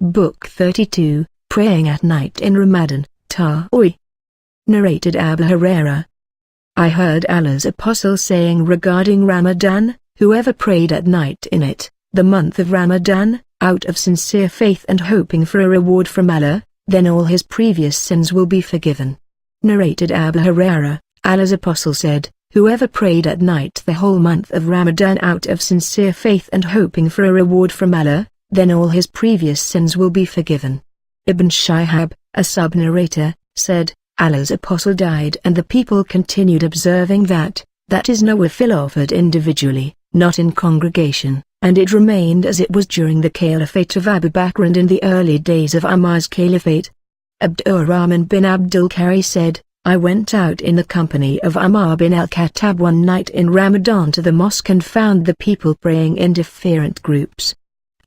Book 32, Praying at Night in Ramadan Taraweeh. Narrated Abu Hurairah. I heard Allah's Apostle saying regarding Ramadan, whoever prayed at night in it, the month of Ramadan, out of sincere faith and hoping for a reward from Allah, then all his previous sins will be forgiven. Narrated Abu Hurairah, Allah's Apostle said, whoever prayed at night the whole month of Ramadan out of sincere faith and hoping for a reward from Allah, then all his previous sins will be forgiven. Ibn Shihab, a sub-narrator, said, Allah's Apostle died and the people continued observing that is nawafil offered individually, not in congregation, and it remained as it was during the caliphate of Abu Bakr and in the early days of Umar's caliphate. Abdurrahman bin Abdul Kari said, I went out in the company of Umar bin al-Khattab one night in Ramadan to the mosque and found the people praying in different groups.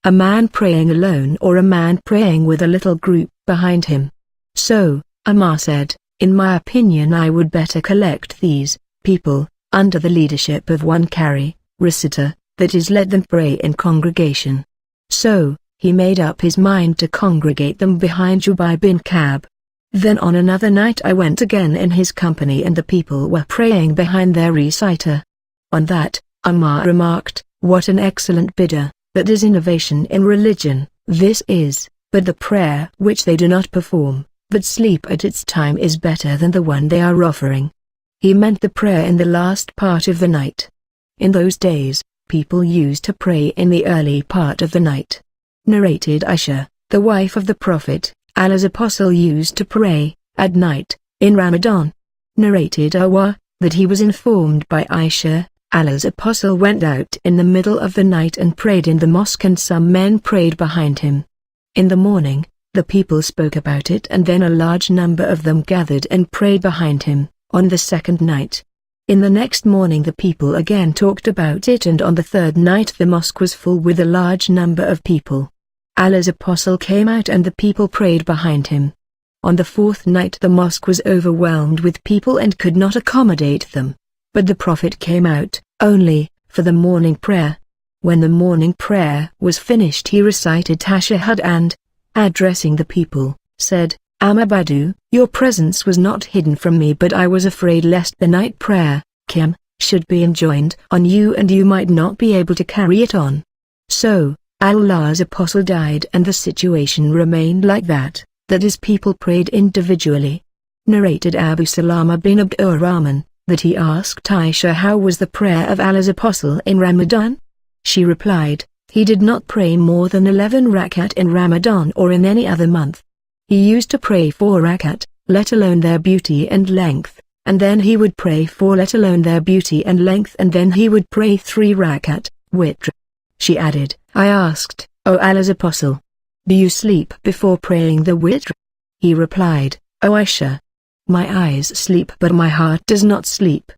A man praying alone or a man praying with a little group behind him. So, Umar said, in my opinion I would better collect these people, under the leadership of one Qari, reciter, that is let them pray in congregation. So, he made up his mind to congregate them behind Ubay bin Ka'b. Then on another night I went again in his company and the people were praying behind their reciter. On that, Umar remarked, what an excellent bid'ah, that is innovation in religion, this is, but the prayer which they do not perform, but sleep at its time is better than the one they are offering. He meant the prayer in the last part of the night. In those days, people used to pray in the early part of the night. Narrated Aisha, the wife of the Prophet, Allah's Apostle used to pray, at night, in Ramadan. Narrated Urwa, that he was informed by Aisha, Allah's Apostle went out in the middle of the night and prayed in the mosque and some men prayed behind him. In the morning, the people spoke about it and then a large number of them gathered and prayed behind him, on the second night. In the next morning the people again talked about it and on the third night the mosque was full with a large number of people. Allah's Apostle came out and the people prayed behind him. On the fourth night the mosque was overwhelmed with people and could not accommodate them. But the Prophet came out, only, for the morning prayer. When the morning prayer was finished he recited Tashahhud and, addressing the people, said, Amma Badu, your presence was not hidden from me but I was afraid lest the night prayer, Qiyam, should be enjoined on you and you might not be able to carry it on. So, Allah's Apostle died and the situation remained like that is people prayed individually. Narrated Abu Salama bin Abdurrahman, that he asked Aisha how was the prayer of Allah's Apostle in Ramadan? She replied, he did not pray more than 11 rakat in Ramadan or in any other month. He used to pray 4 rakat, let alone their beauty and length, and then he would pray 4 let alone their beauty and length and then he would pray 3 rakat, witr. She added, I asked, O Allah's Apostle, do you sleep before praying the witr? He replied, O Aisha, my eyes sleep but my heart does not sleep.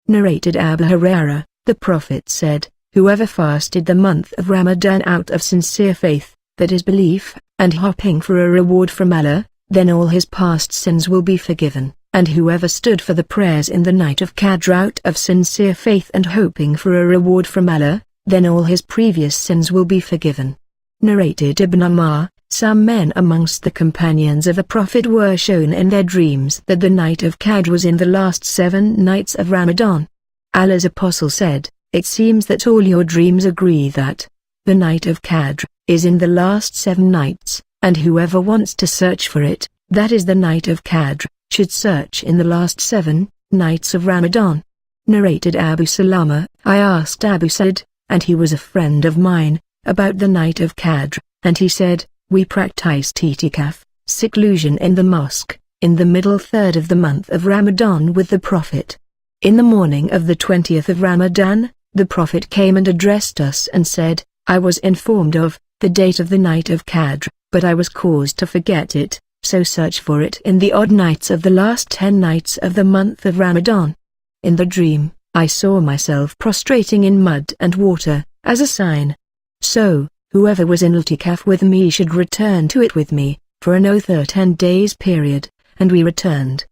Narrated Abu Hurairah, the Prophet said, whoever fasted the month of Ramadan out of sincere faith, that is belief, and hoping for a reward from Allah, then all his past sins will be forgiven, and whoever stood for the prayers in the night of Qadr out of sincere faith and hoping for a reward from Allah, then all his previous sins will be forgiven. Narrated Ibn Umar, some men amongst the companions of the Prophet were shown in their dreams that the night of Qadr was in the last 7 nights of Ramadan. Allah's Apostle said, it seems that all your dreams agree that the night of Qadr is in the last 7 nights, and whoever wants to search for it, that is the night of Qadr, should search in the last 7 nights of Ramadan. Narrated Abu Salama, I asked Abu Sa'id, and he was a friend of mine, about the night of Qadr, and he said, we practiced itikaf, seclusion in the mosque, in the middle third of the month of Ramadan with the Prophet. In the morning of the 20th of Ramadan, the Prophet came and addressed us and said, I was informed of the date of the night of Qadr, but I was caused to forget it, so search for it in the odd nights of the last 10 nights of the month of Ramadan. In the dream, I saw myself prostrating in mud and water, as a sign. So, whoever was in itikaf with me should return to it with me, for an 10 days period, and we returned.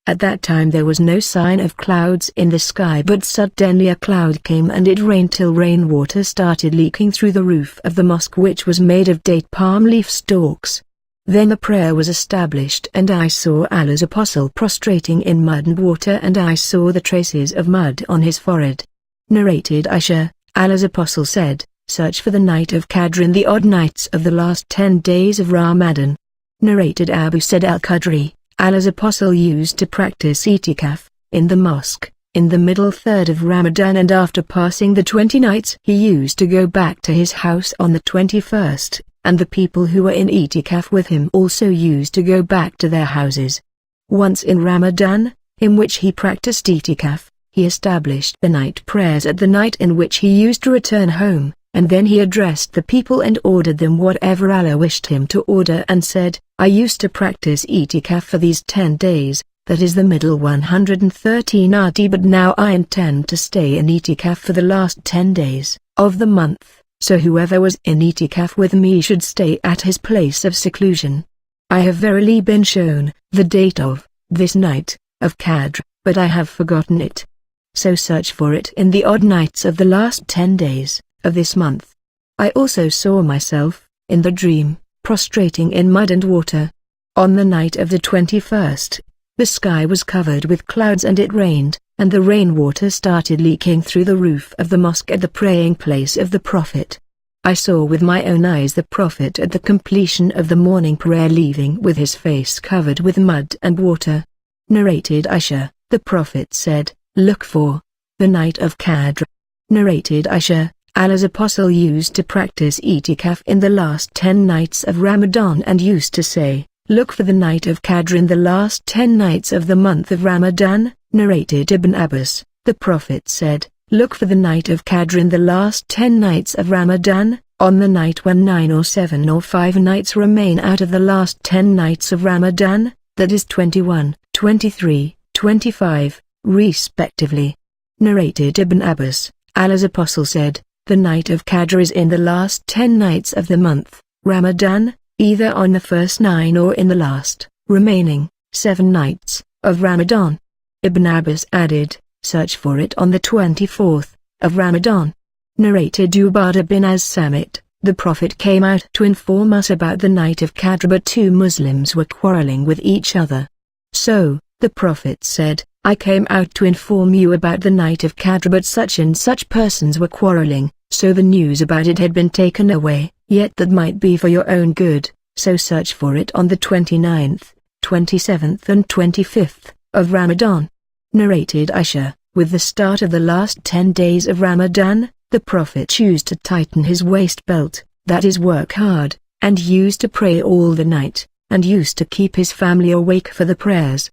At that time there was no sign of clouds in the sky, but suddenly a cloud came and it rained till rainwater started leaking through the roof of the mosque, which was made of date palm leaf stalks. Then the prayer was established and I saw Allah's apostle prostrating in mud and water, and I saw the traces of mud on his forehead. Narrated Aisha, Allah's apostle said, search for the night of Qadr in the odd nights of the last 10 days of Ramadan. Narrated Abu Said al-Khudri, Allah's apostle used to practice itikaf in the mosque in the middle third of Ramadan, and after passing the 20 nights he used to go back to his house on the 21st, and the people who were in itikaf with him also used to go back to their houses. Once in Ramadan, in which he practiced itikaf, he established the night prayers at the night in which he used to return home, and then he addressed the people and ordered them whatever Allah wished him to order, and said, I used to practice itikaf for these 10 days, that is the middle 113 ati, but now I intend to stay in itikaf for the last 10 days of the month, so whoever was in itikaf with me should stay at his place of seclusion. I have verily been shown the date of this night of Qadr, but I have forgotten it. So search for it in the odd nights of the last 10 days of this month. I also saw myself, in the dream, prostrating in mud and water. On the night of the 21st, the sky was covered with clouds and it rained, and the rainwater started leaking through the roof of the mosque at the praying place of the Prophet. I saw with my own eyes the Prophet at the completion of the morning prayer leaving with his face covered with mud and water. Narrated Aisha, the Prophet said, look for the night of Qadr. Narrated Aisha, Allah's apostle used to practice itikaf in the last 10 nights of Ramadan and used to say, look for the night of Qadr in the last 10 nights of the month of Ramadan. Narrated Ibn Abbas, the Prophet said, look for the night of Qadr in the last 10 nights of Ramadan, on the night when 9 or 7 or 5 nights remain out of the last 10 nights of Ramadan, that is 21, 23, 25, respectively. Narrated Ibn Abbas, Allah's apostle said, the night of Qadr is in the last 10 nights of the month, Ramadan, either on the first 9 or in the last, remaining, 7 nights, of Ramadan. Ibn Abbas added, search for it on the 24th, of Ramadan. Narrated Ubadah bin Az-Samit, the Prophet came out to inform us about the night of Qadr, but 2 Muslims were quarreling with each other. So, the Prophet said, I came out to inform you about the night of Qadr, but such and such persons were quarreling, so the news about it had been taken away, yet that might be for your own good, so search for it on the 29th, 27th and 25th, of Ramadan. Narrated Aisha, with the start of the last 10 days of Ramadan, the Prophet used to tighten his waist belt, that is work hard, and used to pray all the night, and used to keep his family awake for the prayers.